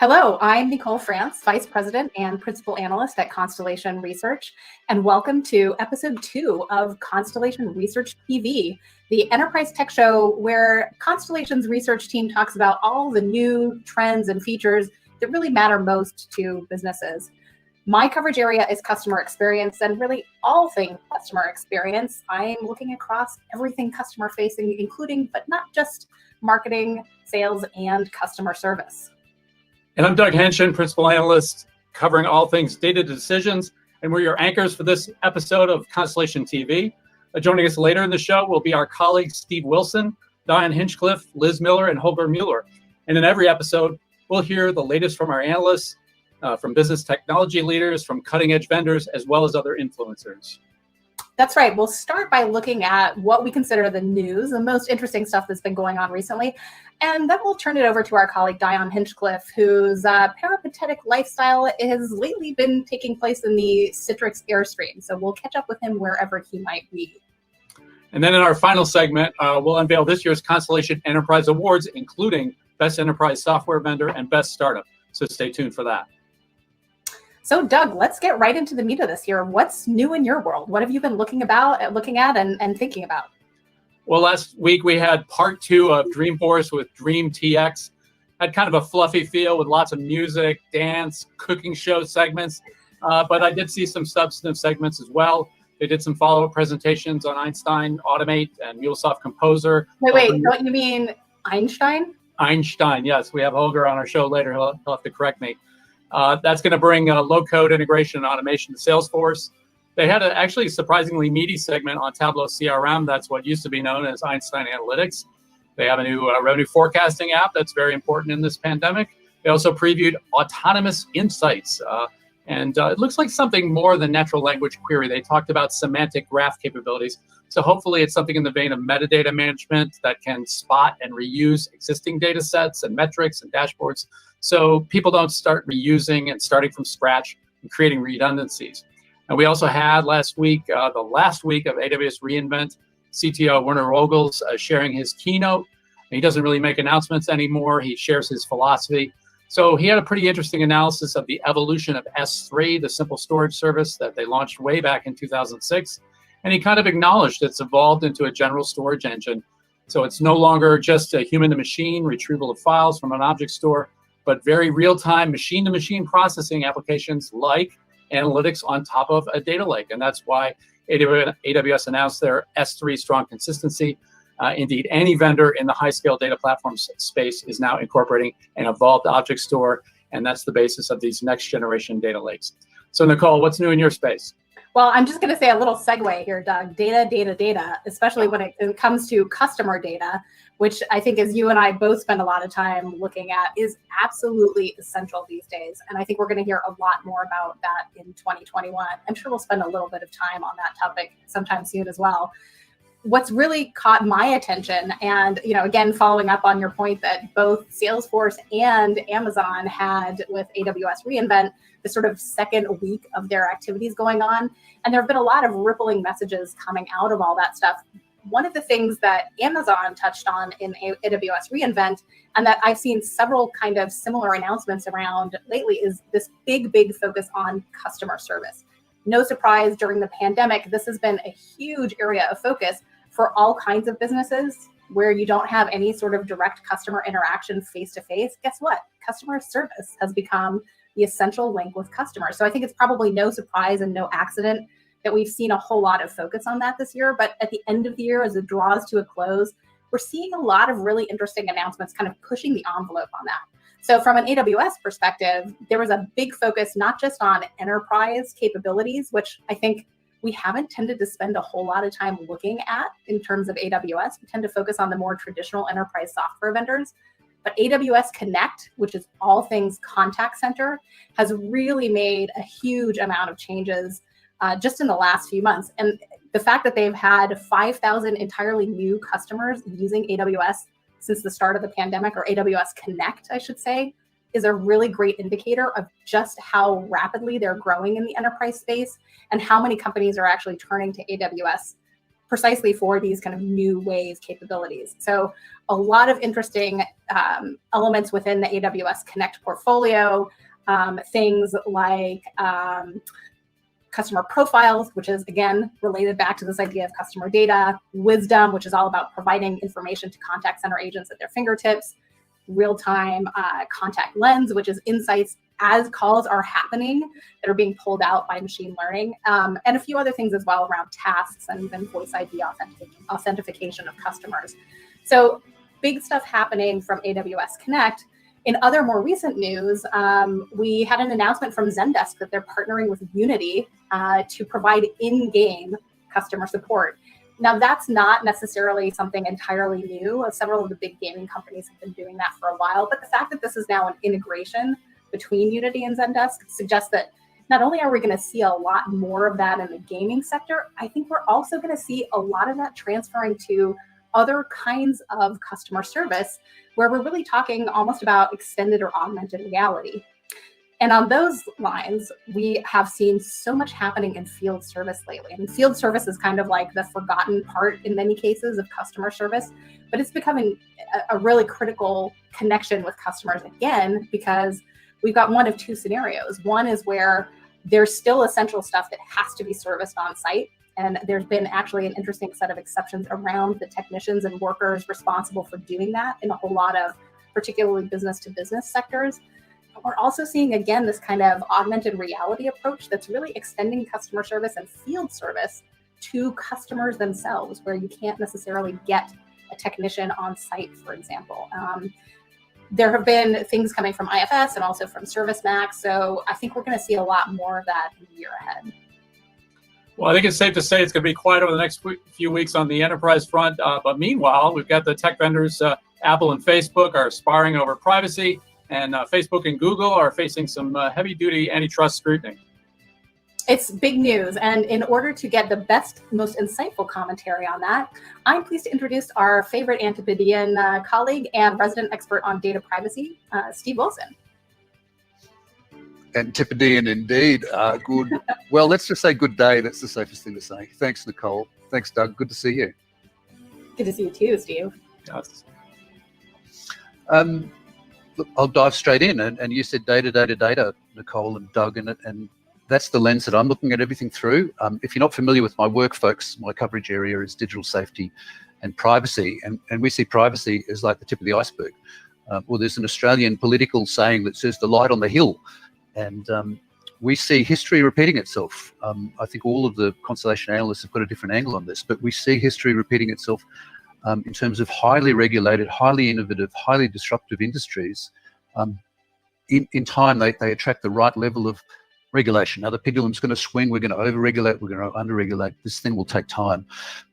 Hello, I'm Nicole France, Vice President and Principal Analyst at Constellation Research, and welcome to episode 2 of Constellation Research TV, the enterprise tech show where Constellation's research team talks about all the new trends and features that really matter most to businesses. My coverage area is customer experience, and really all things customer experience. I'm looking across everything customer facing, including, but not just marketing, sales, and customer service. And I'm Doug Henshin, Principal Analyst, covering all things data decisions. And we're your anchors for this episode of Constellation TV. Joining us later in the show will be our colleagues Steve Wilson, Diane Hinchcliffe, Liz Miller, and Holger Mueller. And in every episode, we'll hear the latest from our analysts, from business technology leaders, from cutting-edge vendors, as well as other influencers. That's right. We'll start by looking at what we consider the news, the most interesting stuff that's been going on recently. And then we'll turn it over to our colleague, Diane Hinchcliffe, whose peripatetic lifestyle has lately been taking place in the Citrix Airstream. So we'll catch up with him wherever he might be. And then in our final segment, we'll unveil this year's Constellation Enterprise Awards, including Best Enterprise Software Vendor and Best Startup. So stay tuned for that. So Doug, let's get right into the meat of this year. What's new in your world? What have you been looking at and thinking about? Well, last week we had part 2 of Dreamforce with Dream TX. Had kind of a fluffy feel with lots of music, dance, cooking show segments, but I did see some substantive segments as well. They did some follow-up presentations on Einstein Automate and MuleSoft Composer. Wait, don't you mean Einstein? Einstein, yes. We have Holger on our show later. He'll have to correct me. That's going to bring low-code integration and automation to Salesforce. They had an actually surprisingly meaty segment on Tableau CRM. That's what used to be known as Einstein Analytics. They have a new revenue forecasting app that's very important in this pandemic. They also previewed Autonomous Insights. And it looks like something more than natural language query. They talked about semantic graph capabilities. So hopefully it's something in the vein of metadata management that can spot and reuse existing data sets and metrics and dashboards, so people don't start reusing and starting from scratch and creating redundancies. And we also had last week, the last week of AWS reInvent, CTO Werner Rogels sharing his keynote. He doesn't really make announcements anymore. He shares his philosophy. So he had a pretty interesting analysis of the evolution of S3, the simple storage service that they launched way back in 2006. And he kind of acknowledged it's evolved into a general storage engine. So it's no longer just a human-to-machine retrieval of files from an object store, but very real-time machine-to-machine processing applications like analytics on top of a data lake. And that's why AWS announced their S3 strong consistency. Indeed, any vendor in the high-scale data platform space is now incorporating an evolved object store, and that's the basis of these next-generation data lakes. So, Nicole, what's new in your space? Well, I'm just going to say a little segue here, Doug. Data, especially when it comes to customer data, which I think, as you and I both spend a lot of time looking at, is absolutely essential these days. And I think we're going to hear a lot more about that in 2021. I'm sure we'll spend a little bit of time on that topic sometime soon as well. What's really caught my attention, and again, following up on your point that both Salesforce and Amazon had with AWS reInvent, the sort of second week of their activities going on, and there have been a lot of rippling messages coming out of all that stuff. One of the things that Amazon touched on in AWS reInvent, and that I've seen several kind of similar announcements around lately, is this big focus on customer service. No surprise, during the pandemic, this has been a huge area of focus for all kinds of businesses where you don't have any sort of direct customer interaction face-to-face. Guess what? Customer service has become the essential link with customers. So I think it's probably no surprise and no accident that we've seen a whole lot of focus on that this year. But at the end of the year, as it draws to a close, we're seeing a lot of really interesting announcements kind of pushing the envelope on that. So from an AWS perspective, there was a big focus not just on enterprise capabilities, which I think we haven't tended to spend a whole lot of time looking at in terms of AWS. We tend to focus on the more traditional enterprise software vendors. But AWS Connect, which is all things contact center, has really made a huge amount of changes just in the last few months. And the fact that they've had 5,000 entirely new customers using AWS since the start of the pandemic, or AWS Connect, I should say, is a really great indicator of just how rapidly they're growing in the enterprise space and how many companies are actually turning to AWS precisely for these kind of new ways capabilities. So a lot of interesting elements within the AWS Connect portfolio, things like customer profiles, which is, again, related back to this idea of customer data, wisdom, which is all about providing information to contact center agents at their fingertips, real-time contact lens, which is insights as calls are happening that are being pulled out by machine learning, and a few other things as well around tasks and even voice ID authentication of customers. So big stuff happening from AWS Connect. In other more recent news, we had an announcement from Zendesk that they're partnering with Unity to provide in-game customer support. Now, that's not necessarily something entirely new. Several of the big gaming companies have been doing that for a while, but the fact that this is now an integration between Unity and Zendesk suggests that not only are we going to see a lot more of that in the gaming sector, I think we're also going to see a lot of that transferring to other kinds of customer service, where we're really talking almost about extended or augmented reality. And on those lines, we have seen so much happening in field service lately. I mean, field service is kind of like the forgotten part in many cases of customer service, but it's becoming a really critical connection with customers again, because we've got one of two scenarios. One is where there's still essential stuff that has to be serviced on site. And there's been actually an interesting set of exceptions around the technicians and workers responsible for doing that in a whole lot of particularly business to business sectors. But we're also seeing, again, this kind of augmented reality approach that's really extending customer service and field service to customers themselves, where you can't necessarily get a technician on site, for example. There have been things coming from IFS and also from ServiceMax. So I think we're going to see a lot more of that in the year ahead. Well, I think it's safe to say it's going to be quiet over the next few weeks on the enterprise front. But meanwhile, we've got the tech vendors, Apple and Facebook, are sparring over privacy, and Facebook and Google are facing some heavy-duty antitrust scrutiny. It's big news. And in order to get the best, most insightful commentary on that, I'm pleased to introduce our favorite Antipodean colleague and resident expert on data privacy, Steve Wilson. Antipodean indeed. Good. Well, let's just say good day. That's the safest thing to say. Thanks, Nicole. Thanks, Doug. Good to see you. Good to see you too, Steve. Yes. Look, I'll dive straight in. And you said data, Nicole and Doug, and that's the lens that I'm looking at everything through. If you're not familiar with my work, folks, my coverage area is digital safety and privacy. And we see privacy as like the tip of the iceberg. Well, there's an Australian political saying that says the light on the hill. And we see history repeating itself. I think all of the Constellation analysts have got a different angle on this, but we see history repeating itself in terms of highly regulated, highly innovative, highly disruptive industries. In time, they attract the right level of regulation. Now, the pendulum's going to swing. We're going to over-regulate. We're going to under-regulate. This thing will take time.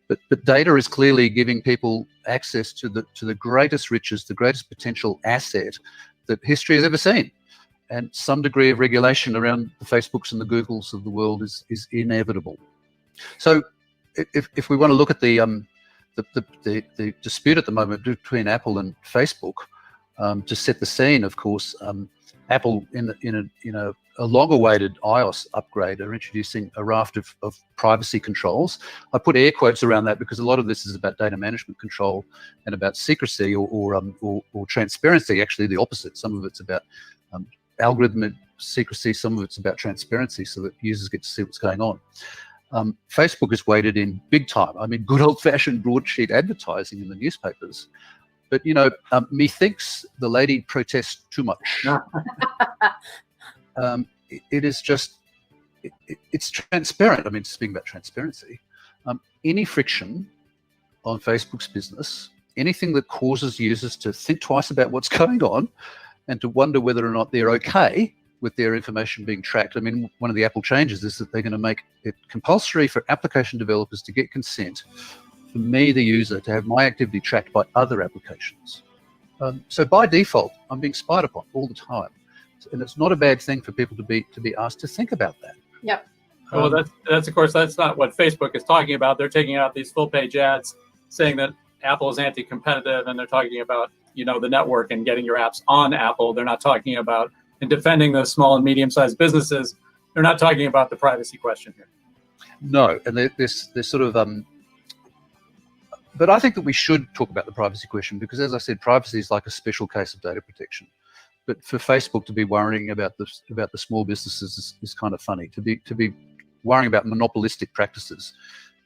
But data is clearly giving people access to the greatest riches, the greatest potential asset that history has ever seen. And some degree of regulation around the Facebooks and the Googles of the world is inevitable. So if we want to look at the dispute at the moment between Apple and Facebook, to set the scene, of course, Apple in a long-awaited iOS upgrade are introducing a raft of privacy controls. I put air quotes around that because a lot of this is about data management control and about secrecy or transparency. Actually, the opposite. Some of it's about algorithmic secrecy, some of it's about transparency so that users get to see what's going on. Facebook has waded in big time. I mean, good old-fashioned broadsheet advertising in the newspapers. But, methinks the lady protests too much. It is just, it's transparent. I mean, speaking about transparency, any friction on Facebook's business, anything that causes users to think twice about what's going on, and to wonder whether or not they're okay with their information being tracked. I mean, one of the Apple changes is that they're going to make it compulsory for application developers to get consent for me, the user, to have my activity tracked by other applications. So by default, I'm being spied upon all the time. And it's not a bad thing for people to be asked to think about that. Yep. Well, that's of course, that's not what Facebook is talking about. They're taking out these full-page ads saying that Apple is anti-competitive, and they're talking about the network and getting your apps on Apple. They're not talking about, and defending those small and medium-sized businesses, they're not talking about the privacy question here. No, and there's sort of, but I think that we should talk about the privacy question, because, as I said, privacy is like a special case of data protection. But for Facebook to be worrying about the small businesses is kind of funny. To be worrying about monopolistic practices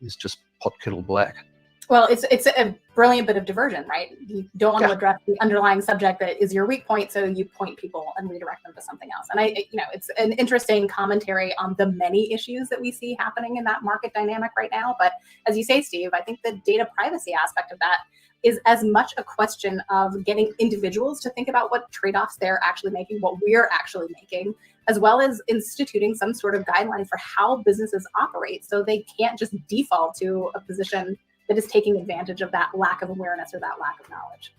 is just pot kettle black. Well, it's a brilliant bit of diversion, right? You don't want to address the underlying subject that is your weak point, so you point people and redirect them to something else. And it's an interesting commentary on the many issues that we see happening in that market dynamic right now. But as you say, Steve, I think the data privacy aspect of that is as much a question of getting individuals to think about what trade-offs they're actually making, what we're actually making, as well as instituting some sort of guideline for how businesses operate, so they can't just default to a position that is taking advantage of that lack of awareness or that lack of knowledge.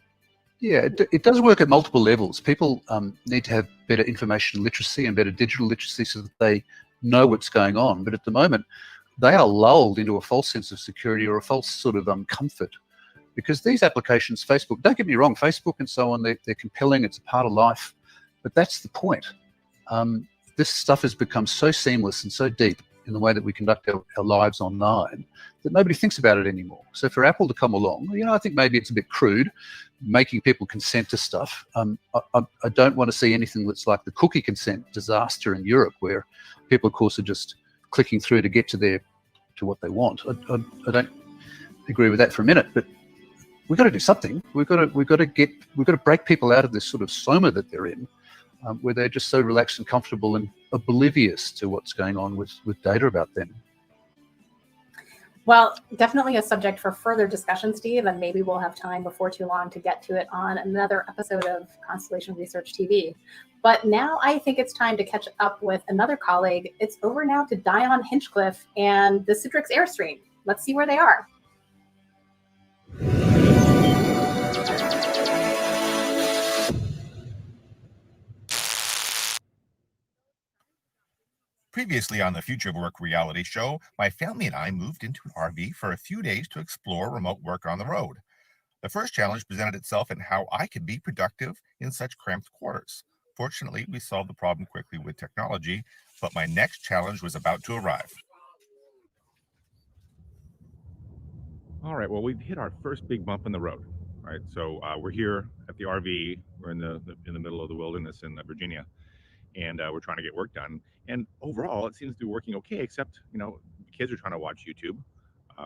Yeah, it does work at multiple levels. People need to have better information literacy and better digital literacy so that they know what's going on. But at the moment, they are lulled into a false sense of security or a false sort of comfort, because these applications, Facebook, don't get me wrong, Facebook and so on, they're compelling, it's a part of life, but that's the point. This stuff has become so seamless and so deep in the way that we conduct our lives online that nobody thinks about it anymore. So for Apple to come along, I think maybe it's a bit crude, making people consent to stuff. I don't want to see anything that's like the cookie consent disaster in Europe, where people, of course, are just clicking through to get to what they want. I don't agree with that for a minute, but we've got to do something. We've got to break people out of this sort of soma that they're in, where they're just so relaxed and comfortable and oblivious to what's going on with data about them. Well, definitely a subject for further discussion, Steve, and maybe we'll have time before too long to get to it on another episode of Constellation Research TV. But now I think it's time to catch up with another colleague. It's over now to Dion Hinchcliffe and the Citrix Airstream. Let's see where they are. Previously on the Future of Work reality show, my family and I moved into an RV for a few days to explore remote work on the road. The first challenge presented itself in how I could be productive in such cramped quarters. Fortunately, we solved the problem quickly with technology, but my next challenge was about to arrive. All right, well, we've hit our first big bump in the road, right? So we're here at the RV. We're in the middle of the wilderness in Virginia, and we're trying to get work done. And overall, it seems to be working okay, except, the kids are trying to watch YouTube.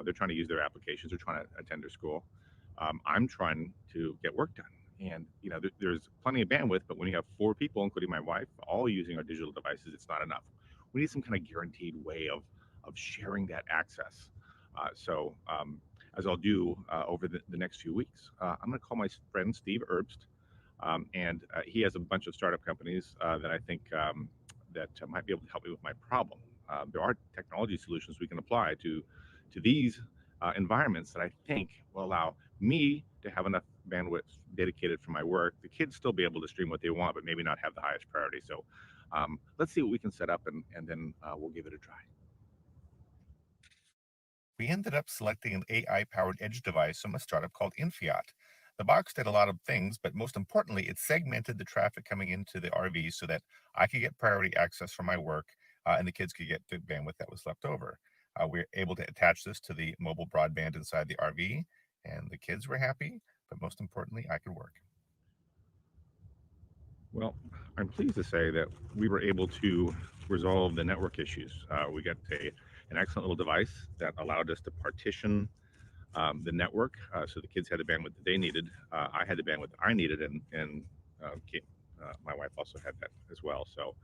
They're trying to use their applications. They're trying to attend their school. I'm trying to get work done. And, there's plenty of bandwidth, but when you have 4 people, including my wife, all using our digital devices, it's not enough. We need some kind of guaranteed way of sharing that access. So as I'll do over the next few weeks, I'm going to call my friend Steve Herbst. And he has a bunch of startup companies that I think that might be able to help me with my problem. There are technology solutions we can apply to these environments that I think will allow me to have enough bandwidth dedicated for my work. The kids still be able to stream what they want, but maybe not have the highest priority. So let's see what we can set up, and then we'll give it a try. We ended up selecting an AI-powered edge device from a startup called Infiat. The box did a lot of things, but most importantly, it segmented the traffic coming into the RV so that I could get priority access for my work, and the kids could get the bandwidth that was left over. We were able to attach this to the mobile broadband inside the RV, and the kids were happy, but most importantly, I could work. Well, I'm pleased to say that we were able to resolve the network issues. We got an excellent little device that allowed us to partition the network, so the kids had the bandwidth that they needed. I had the bandwidth I needed, and my wife also had that as well. So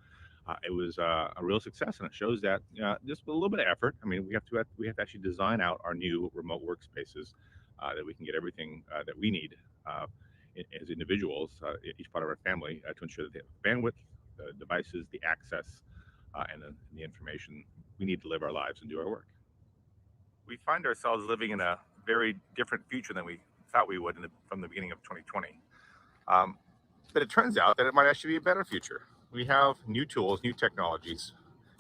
it was a real success, and it shows that just with a little bit of effort. I mean, we have to actually design out our new remote workspaces that we can get everything that we need as individuals, each part of our family, to ensure that they have bandwidth, the devices, the access, and the information we need to live our lives and do our work. We find ourselves living in a very different future than we thought we would from the beginning of 2020. But it turns out that it might actually be a better future. We have new tools, new technologies,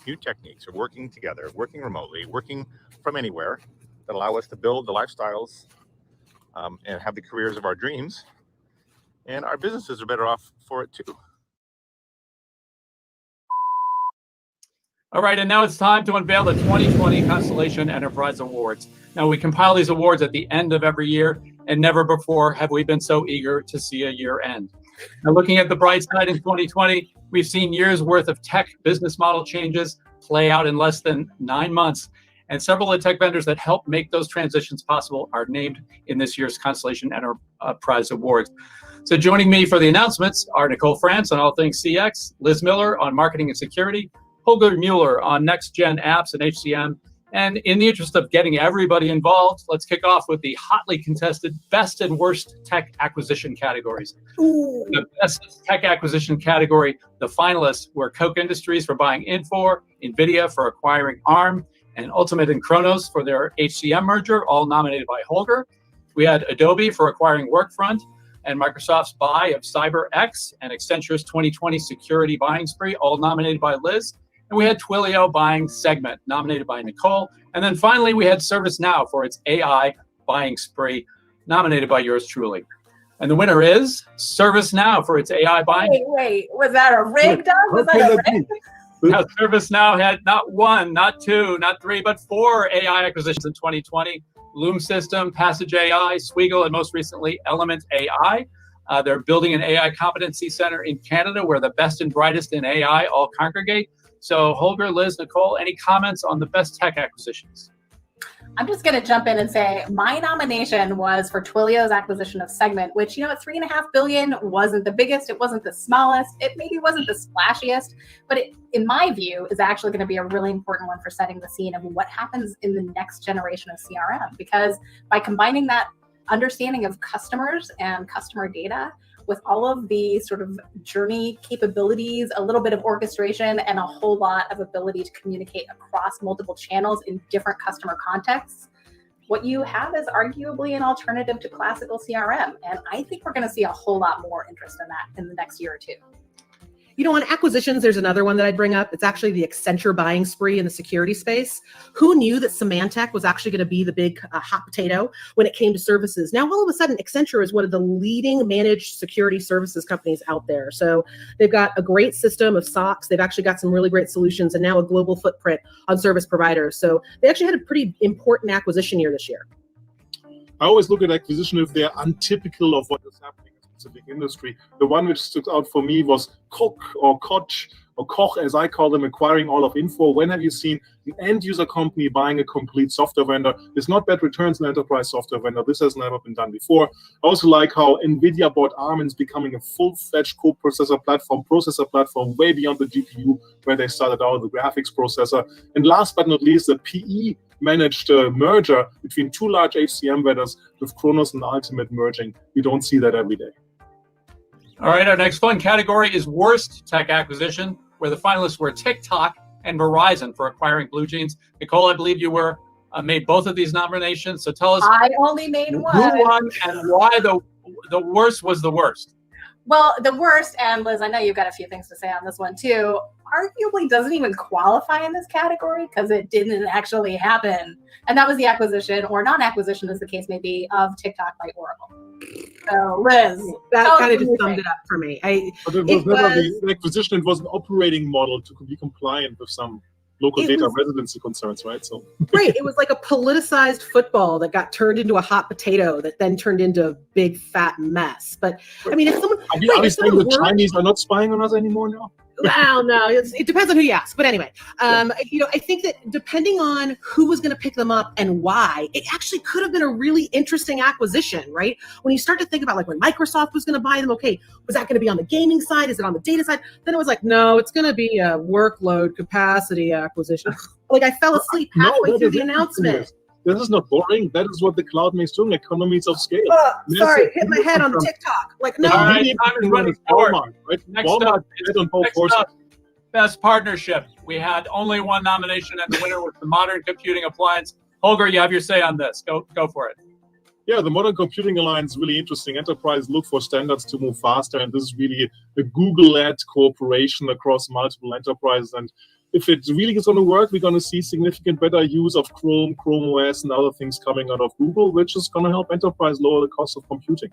new techniques of working together, working remotely, working from anywhere, that allow us to build the lifestyles and have the careers of our dreams and our businesses are better off for it too. All right, and now it's time to unveil the 2020 Constellation Enterprise Awards. Now, we compile these awards at the end of every year, and never before have we been so eager to see a year end. Now, looking at the bright side in 2020, we've seen years worth of tech business model changes play out in less than 9 months, and several of the tech vendors that help make those transitions possible are named in this year's Constellation Enterprise Awards. So joining me for the announcements are Nicole France on all things CX, Liz Miller on marketing and security, Holger Mueller on next-gen apps and HCM. And in the interest of getting everybody involved, let's kick off with the hotly contested best and worst tech acquisition categories. Ooh. The best tech acquisition category, the finalists were Koch Industries for buying Infor, NVIDIA for acquiring ARM, and Ultimate and Kronos for their HCM merger, all nominated by Holger. We had Adobe for acquiring Workfront, and Microsoft's buy of CyberX, and Accenture's 2020 security buying spree, all nominated by Liz. And we had Twilio buying Segment, nominated by Nicole. And then finally, we had ServiceNow for its AI buying spree, nominated by yours truly. And the winner is ServiceNow for its AI buying. Wait, was that a rig, Doug? Was that a rig? Now, ServiceNow had not one, not two, not three, but 4 AI acquisitions in 2020. Loom System, Passage AI, Sweagle, and most recently, Element AI. They're building an AI competency center in Canada where the best and brightest in AI all congregate. So Holger, Liz, Nicole, any comments on the best tech acquisitions? I'm just going to jump in and say my nomination was for Twilio's acquisition of Segment, which, you know, at $3.5 billion wasn't the biggest, it wasn't the smallest, it maybe wasn't the splashiest, but it, in my view, is actually going to be a really important one for setting the scene of what happens in the next generation of CRM. Because by combining that understanding of customers and customer data with all of the sort of journey capabilities, a little bit of orchestration, and a whole lot of ability to communicate across multiple channels in different customer contexts, what you have is arguably an alternative to classical CRM. And I think we're going to see a whole lot more interest in that in the next year or two. You know, on acquisitions, there's another one that I'd bring up. It's actually the Accenture buying spree in the security space. Who knew that Symantec was actually going to be the big hot potato when it came to services? Now, all of a sudden, Accenture is one of the leading managed security services companies out there. So they've got a great system of SOCs. They've actually got some really great solutions and now a global footprint on service providers. So they actually had a pretty important acquisition year this year. I always look at acquisition if they're untypical of what is happening in a specific industry. The one which stood out for me was Koch or Koch, or Koch as I call them, acquiring all of Infor. When have you seen an end user company buying a complete software vendor? It's not bad returns, an enterprise software vendor. This has never been done before. I also like how NVIDIA bought ARM and is becoming a full-fledged processor platform way beyond the GPU where they started out, the graphics processor. And last but not least, the PE managed a merger between 2 large HCM vendors with Kronos and Ultimate merging. We don't see that every day. All right, our next fun category is worst tech acquisition, where the finalists were TikTok and Verizon for acquiring Blue Jeans. Nicole, I believe you were made both of these nominations. So tell us I only made one. who won and why the worst was the worst. Well, the worst, and Liz, I know you've got a few things to say on this one too, arguably doesn't even qualify in this category because it didn't actually happen. And that was the acquisition, or non-acquisition as the case may be, of TikTok by Oracle. So Liz, That kind of just summed it up for me. But it was never the acquisition, it was an operating model to be compliant with some local data residency concerns, right? So right, it was like a politicized football that got turned into a hot potato that then turned into a big fat mess. But I mean, if someone are you saying the Chinese are not spying on us anymore now? Well, no, it depends on who you ask. But anyway, you know, I think that depending on who was going to pick them up and why, it actually could have been a really interesting acquisition, right? When you start to think about like when Microsoft was going to buy them, okay, was that going to be on the gaming side? Is it on the data side? Then it was like, no, it's going to be a workload capacity acquisition. Like I fell asleep halfway through the announcement. This is not boring. That is what the cloud makes doing, economies of scale. Sorry, hit my head on the TikTok. Like, no. All right, time is running short. Right? Next Walmart, up, best partnership. We had only one nomination, and the winner was the Modern Computing Appliance. Holger, you have your say on this. Go for it. Yeah, the Modern Computing Alliance is really interesting. Enterprise look for standards to move faster, and this is really a Google-led cooperation across multiple enterprises. And if it really is going to work, we're going to see significant better use of Chrome OS, and other things coming out of Google, which is going to help enterprise lower the cost of computing.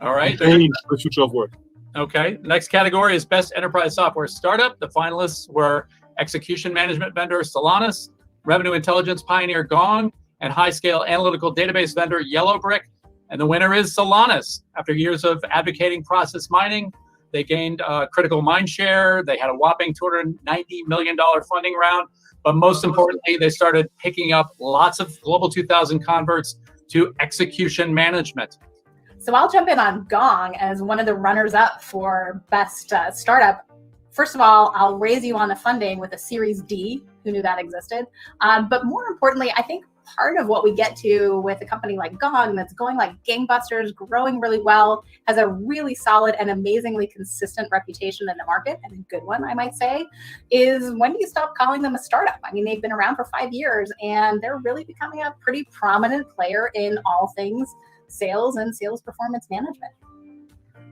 All right. change the future of work. Okay. Next category is Best Enterprise Software Startup. The finalists were Execution Management Vendor Solanus, Revenue Intelligence Pioneer Gong, and High-Scale Analytical Database Vendor Yellowbrick. And the winner is Solanus. After years of advocating process mining, they gained critical mind share. They had a whopping $290 million funding round. But most importantly, they started picking up lots of Global 2000 converts to execution management. So I'll jump in on Gong as one of the runners-up for Best Startup. First of all, I'll raise you on the funding with a Series D. Who knew that existed? But more importantly, I think part of what we get to with a company like Gong that's going like gangbusters, growing really well, has a really solid and amazingly consistent reputation in the market, and a good one, I might say, is when do you stop calling them a startup? I mean, they've been around for 5 years, and they're really becoming a pretty prominent player in all things sales and sales performance management.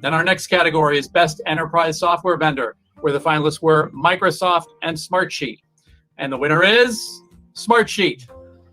Then our next category is Best Enterprise Software Vendor, where the finalists were Microsoft and Smartsheet. And the winner is Smartsheet.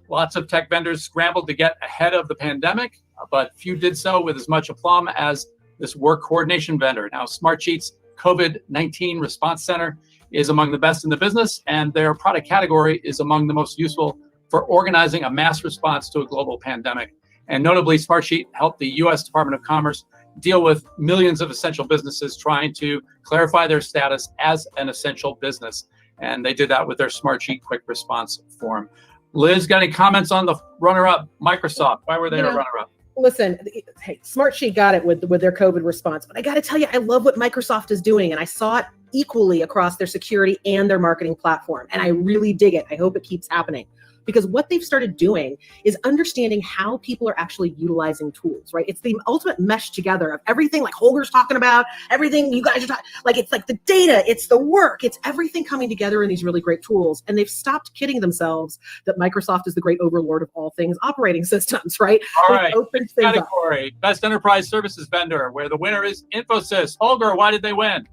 Lots of tech vendors scrambled to get ahead of the pandemic, but few did so with as much aplomb as this work coordination vendor. Now, Smartsheet's COVID-19 Response Center is among the best in the business, and their product category is among the most useful for organizing a mass response to a global pandemic. And notably, Smartsheet helped the U.S. Department of Commerce deal with millions of essential businesses trying to clarify their status as an essential business. And they did that with their Smartsheet quick response form. Liz, got any comments on the runner-up, Microsoft? Why were they a runner-up? Listen, hey, Smartsheet got it with their COVID response, but I got to tell you, I love what Microsoft is doing, and I saw it equally across their security and their marketing platform, and I really dig it. I hope it keeps happening. Because what they've started doing is understanding how people are actually utilizing tools, right? It's the ultimate mesh together of everything like Holger's talking about, everything you guys are talking, like it's like the data, it's the work, it's everything coming together in these really great tools. And they've stopped kidding themselves that Microsoft is the great overlord of all things operating systems, right? All right, next category, Best Enterprise Services Vendor, where the winner is Infosys. Holger, why did they win?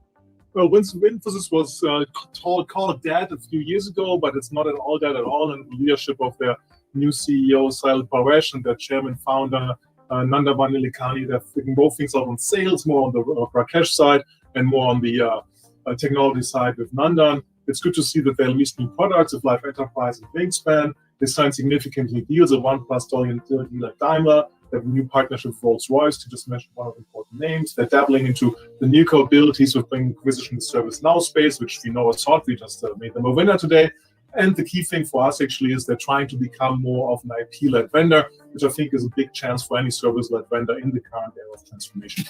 Well, Infosys was called dead a few years ago, but it's not at all dead at all. And the leadership of their new CEO, Salil Paresh, and their chairman founder, Nandavan Nilikani, they're figuring both things out on sales, more on the Rakesh side and more on the technology side with Nandan. It's good to see that they released new products of Life Enterprise and Wingspan. They signed significantly deals, a $1+ billion deal like Daimler. They have a new partnership with Rolls-Royce, to just mention one of the important names. They're dabbling into the new capabilities of bringing acquisition to ServiceNow space, which we know is hot. We just made them a winner today. And the key thing for us actually is they're trying to become more of an IP-led vendor, which I think is a big chance for any service-led vendor in the current era of transformation.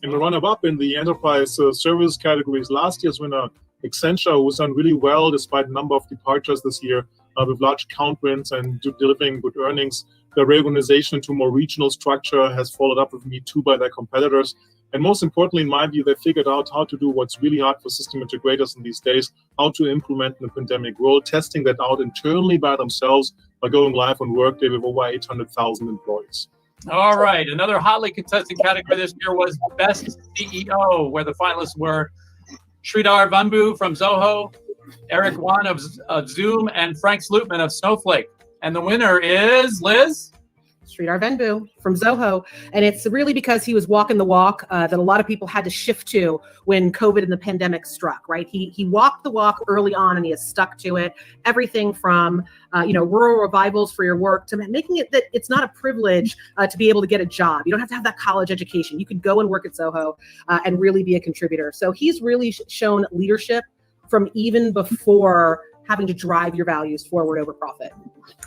In the runner-up in the enterprise service categories, last year's winner, Accenture, was done really well despite a number of departures this year with large account wins and delivering good earnings. The reorganization into more regional structure has followed up with Me Too by their competitors. And most importantly, in my view, they figured out how to do what's really hard for system integrators in these days, how to implement in the pandemic world, testing that out internally by themselves by going live on Workday with over 800,000 employees. All right, another hotly contested category this year was Best CEO, where the finalists were Sridhar Vambu from Zoho, Eric Wan of Zoom, and Frank Slootman of Snowflake. And the winner is, Liz? Sridhar Vambu from Zoho. And it's really because he was walking the walk that a lot of people had to shift to when COVID and the pandemic struck, right? He walked the walk early on and he has stuck to it. Everything from, rural revivals for your work to making it that it's not a privilege to be able to get a job. You don't have to have that college education. You could go and work at Zoho and really be a contributor. So he's really shown leadership from even before having to drive your values forward over profit.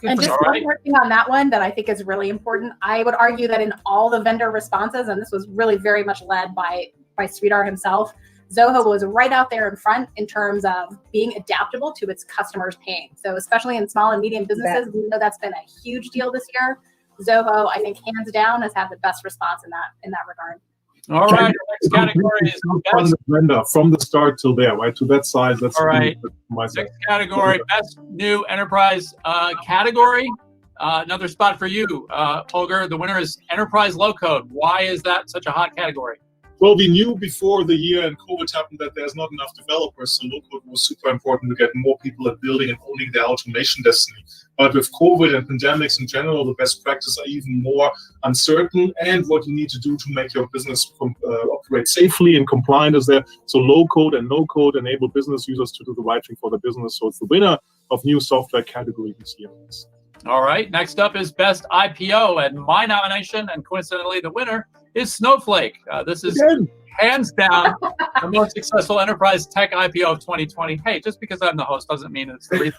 And just one more thing on that one that I think is really important. I would argue that in all the vendor responses, and this was really very much led by Sridhar himself, Zoho was right out there in front in terms of being adaptable to its customers' pain. So especially in small and medium businesses, we know that's been a huge deal this year. Zoho, I think, hands down, has had the best response in that regard. All right, the next category is best vendor from the start till there, right? To that size. That's all right. Next category, best new enterprise category. Another spot for you, Holger. The winner is enterprise low code. Why is that such a hot category? Well, we knew before the year and COVID happened that there's not enough developers, so low code was super important to get more people at building and owning their automation destiny. But with COVID and pandemics in general, the best practices are even more uncertain, and what you need to do to make your business operate safely and compliant is there. So low code and no code enable business users to do the right thing for the business. So it's the winner of new software category this year. All right, next up is Best IPO, and my nomination, and coincidentally the winner, is Snowflake. This is hands down the most successful enterprise tech IPO of 2020. Hey, just because I'm the host doesn't mean it's the reason.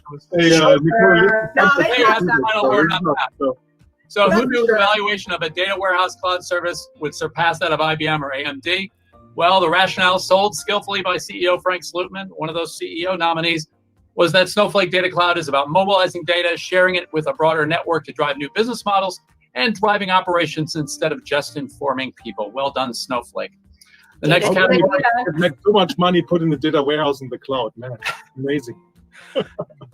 So who knew the valuation of a data warehouse cloud service would surpass that of IBM or AMD? Well, the rationale sold skillfully by CEO Frank Slootman, one of those CEO nominees, was that Snowflake Data Cloud is about mobilizing data, sharing it with a broader network to drive new business models, and driving operations instead of just informing people. Well done, Snowflake. The next category. Make so much money put in the data warehouse in the cloud, man. Amazing.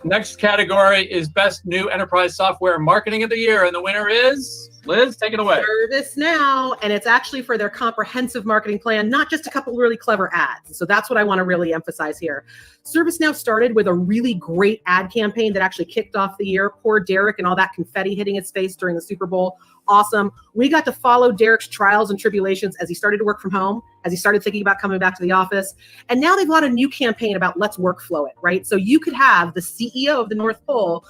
Next category is Best New Enterprise Software Marketing of the Year, and the winner is Liz. Take it away. ServiceNow, and it's actually for their comprehensive marketing plan, not just a couple really clever ads. So that's what I want to really emphasize here. ServiceNow started with a really great ad campaign that actually kicked off the year. Poor Derek and all that confetti hitting his face during the Super Bowl. Awesome. We got to follow Derek's trials and tribulations as he started to work from home, as he started thinking about coming back to the office. And now they've got a new campaign about let's workflow it, right? So you could have the CEO of the North Pole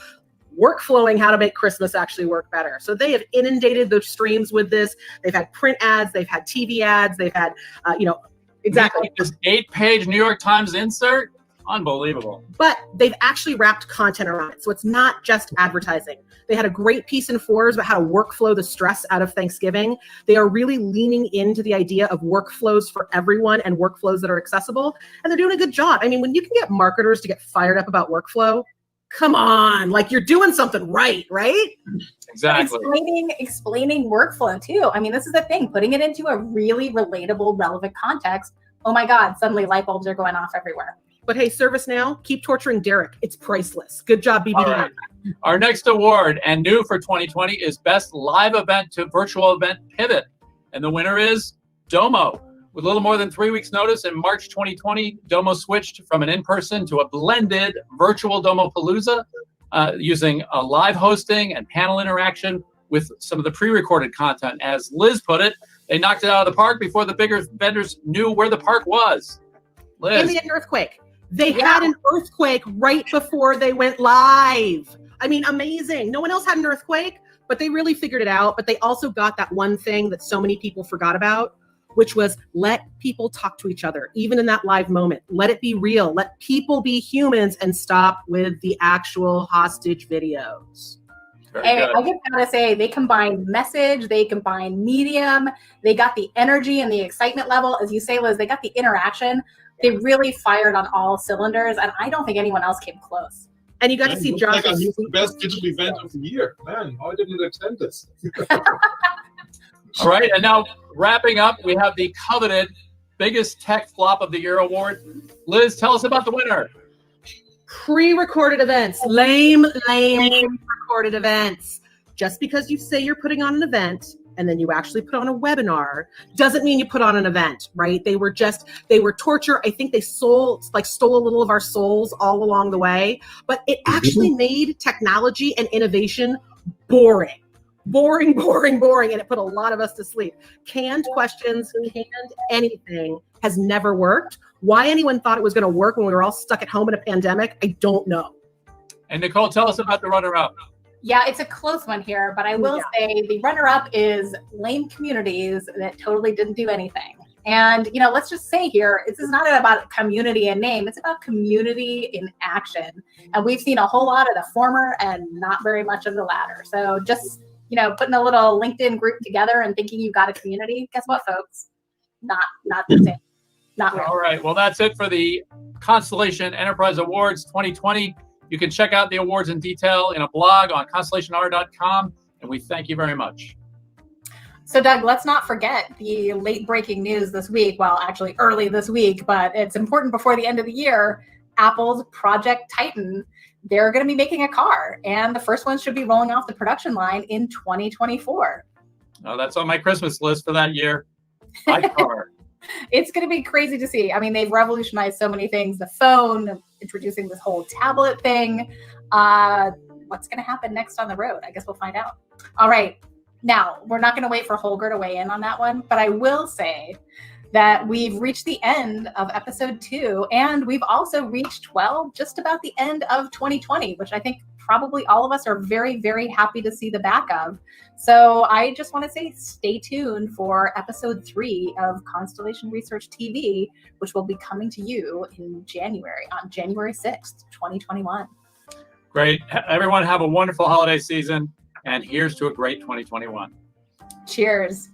workflowing how to make Christmas actually work better. So they have inundated those streams with this. They've had print ads, they've had TV ads, they've had, exactly. This 8-page New York Times insert, unbelievable. But they've actually wrapped content around it. So it's not just advertising. They had a great piece in Forbes about how to workflow the stress out of Thanksgiving. They are really leaning into the idea of workflows for everyone and workflows that are accessible. And they're doing a good job. I mean, when you can get marketers to get fired up about workflow, come on, like you're doing something right? Exactly. Explaining workflow too. I mean, this is the thing, putting it into a really relatable, relevant context. Oh my God, suddenly light bulbs are going off everywhere. But hey, ServiceNow, keep torturing Derek. It's priceless. Good job, BBD. Right. Our next award, and new for 2020, is Best Live Event to Virtual Event Pivot. And the winner is Domo. With a little more than 3 weeks' notice, in March 2020, Domo switched from an in-person to a blended virtual Domopalooza using a live hosting and panel interaction with some of the pre-recorded content. As Liz put it, they knocked it out of the park before the bigger vendors knew where the park was. Liz. And they had an earthquake. They had an earthquake right before they went live. I mean, amazing. No one else had an earthquake, but they really figured it out. But they also got that one thing that so many people forgot about, which was let people talk to each other, even in that live moment. Let it be real. Let people be humans and stop with the actual hostage videos. Hey, I just gotta say, they combined message, they combined medium, they got the energy and the excitement level. As you say, Liz, they got the interaction. They really fired on all cylinders, and I don't think anyone else came close. And you got to see Josh. Like the best digital event of the year. Man, how I didn't attend this. All right, and now wrapping up, we have the coveted biggest tech flop of the year award. Liz, tell us about the winner. Pre-recorded events. Lame recorded events. Just because you say you're putting on an event and then you actually put on a webinar doesn't mean you put on an event, right? They were torture. I think they stole a little of our souls all along the way, but it actually made technology and innovation boring, and it put a lot of us to sleep. Canned questions, canned anything has never worked. Why anyone thought it was going to work when we were all stuck at home in a pandemic, I don't know. And Nicole, tell us about the runner-up. Yeah, it's a close one here, but I will say the runner-up is lame communities that totally didn't do anything. And, let's just say here, this is not about community in name, it's about community in action. And we've seen a whole lot of the former and not very much of the latter. So just, putting a little LinkedIn group together and thinking you got a community, guess what, folks? Not the same. Not real. All right, well, that's it for the Constellation Enterprise Awards 2020. You can check out the awards in detail in a blog on ConstellationR.com, and we thank you very much. So, Doug, let's not forget the late breaking news this week. Well, actually early this week, but it's important before the end of the year. Apple's Project Titan, they're going to be making a car, and the first one should be rolling off the production line in 2024. Oh, that's on my Christmas list for that year. My car. It's going to be crazy to see. I mean, they've revolutionized so many things. The phone, introducing this whole tablet thing. what's going to happen next on the road? I guess we'll find out. All right. Now, we're not going to wait for Holger to weigh in on that one, but I will say that we've reached the end of episode 2, and we've also reached, well, just about the end of 2020, which I think probably all of us are very, very happy to see the back of. So I just want to say stay tuned for episode 3 of Constellation Research TV, which will be coming to you in January, on January 6th, 2021. Great. Everyone have a wonderful holiday season, and here's to a great 2021. Cheers.